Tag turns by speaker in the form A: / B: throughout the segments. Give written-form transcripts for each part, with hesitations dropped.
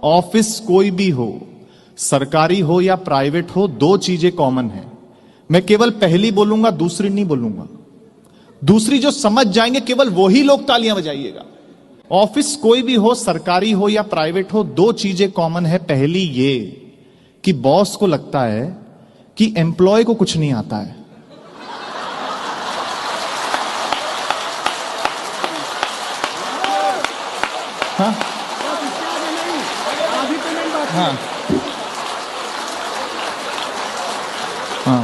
A: Office कोई भी हो, सरकारी हो या प्राइवेट हो, दो चीजें कॉमन है। मैं केवल पहली बोलूंगा, दूसरी नहीं बोलूंगा। दूसरी जो समझ जाएंगे केवल वही लोग तालियां बजाइएगा। ऑफिस कोई भी हो, सरकारी हो या प्राइवेट हो, दो चीजें कॉमन है। पहली ये कि बॉस को लगता है कि एम्प्लॉय को कुछ नहीं आता है। हाँ हाँ हाँ,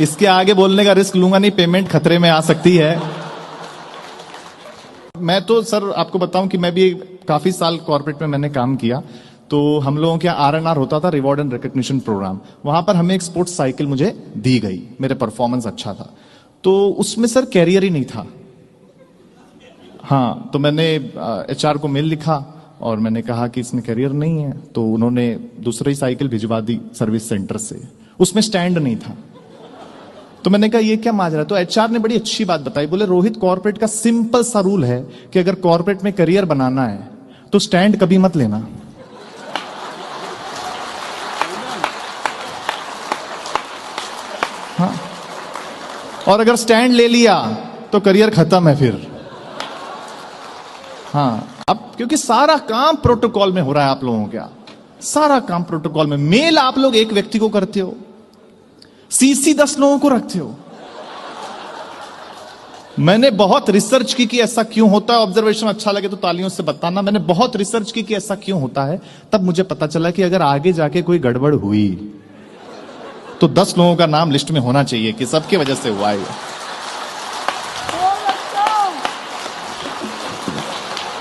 A: इसके आगे बोलने का रिस्क लूंगा नहीं, पेमेंट खतरे में आ सकती है। मैं तो सर आपको बताऊं कि मैं भी काफी साल कॉर्पोरेट में मैंने काम किया, तो हम लोगों के RNR होता था, रिवॉर्ड एंड रिकॉग्निशन प्रोग्राम। वहां पर हमें एक स्पोर्ट्स साइकिल मुझे दी गई, मेरे परफॉर्मेंस अच्छा था, तो उसमें सर कैरियर ही नहीं था। हाँ, तो मैंने HR को मेल लिखा और मैंने कहा कि इसमें करियर नहीं है, तो उन्होंने दूसरी साइकिल भिजवा दी सर्विस सेंटर से, उसमें स्टैंड नहीं था। तो मैंने कहा ये क्या माजरा। तो HR ने बड़ी अच्छी बात बताई, बोले रोहित, कॉर्पोरेट का सिंपल सा रूल है कि अगर कॉर्पोरेट में करियर बनाना है तो स्टैंड कभी मत लेना। हाँ, और अगर स्टैंड ले लिया तो करियर खत्म है फिर। हाँ, अब क्योंकि सारा काम प्रोटोकॉल में हो रहा है आप लोगों का, सारा काम प्रोटोकॉल में। मेल आप लोग एक व्यक्ति को करते हो, CC 10 लोगों को रखते हो। मैंने बहुत रिसर्च की कि ऐसा क्यों होता है। ऑब्जर्वेशन अच्छा लगे तो तालियों से बताना। मैंने बहुत रिसर्च की कि ऐसा क्यों होता है। तब मुझे पता चला कि अगर आगे जाके कोई गड़बड़ हुई तो 10 लोगों का नाम लिस्ट में होना चाहिए कि सबकी वजह से हुआ है।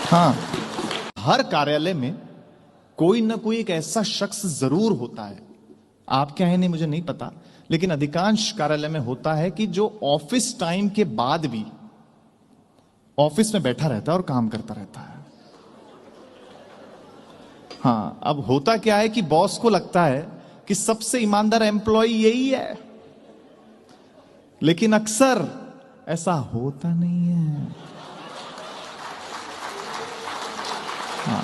A: हाँ, हर कार्यालय में कोई ना कोई एक ऐसा शख्स जरूर होता है। आप क्या है नहीं मुझे नहीं पता, लेकिन अधिकांश कार्यालय में होता है कि जो ऑफिस टाइम के बाद भी ऑफिस में बैठा रहता है और काम करता रहता है। हाँ, अब होता क्या है कि बॉस को लगता है कि सबसे ईमानदार एम्प्लॉय यही है, लेकिन अक्सर ऐसा होता नहीं है। हाँ,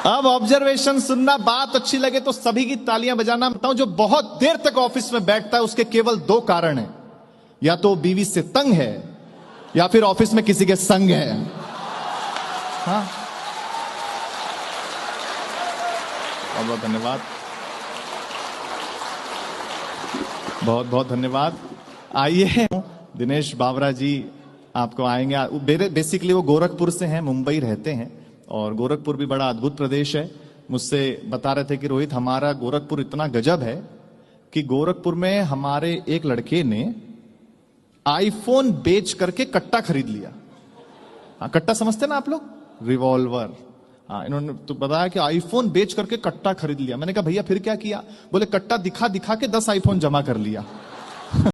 A: अब ऑब्जर्वेशन सुनना, बात अच्छी लगे तो सभी की तालियां बजाना। बताऊं, जो बहुत देर तक ऑफिस में बैठता है उसके केवल दो कारण हैं, या तो बीवी से तंग है या फिर ऑफिस में किसी के संग है। हाँ, बहुत बहुत धन्यवाद, बहुत बहुत धन्यवाद। आइए दिनेश बावरा जी आपको आएंगे। बेसिकली वो गोरखपुर से हैं, मुंबई रहते हैं, और गोरखपुर भी बड़ा अद्भुत प्रदेश है। मुझसे बता रहे थे कि रोहित, हमारा गोरखपुर इतना गजब है कि गोरखपुर में हमारे एक लड़के ने आईफोन बेच करके कट्टा खरीद लिया। हाँ, कट्टा समझते ना आप लोग, रिवॉल्वर। हाँ, इन्होंने तो बताया कि आईफोन बेच करके कट्टा खरीद लिया। मैंने कहा भैया फिर क्या किया? बोले कट्टा दिखा दिखा के 10 आईफोन जमा कर लिया।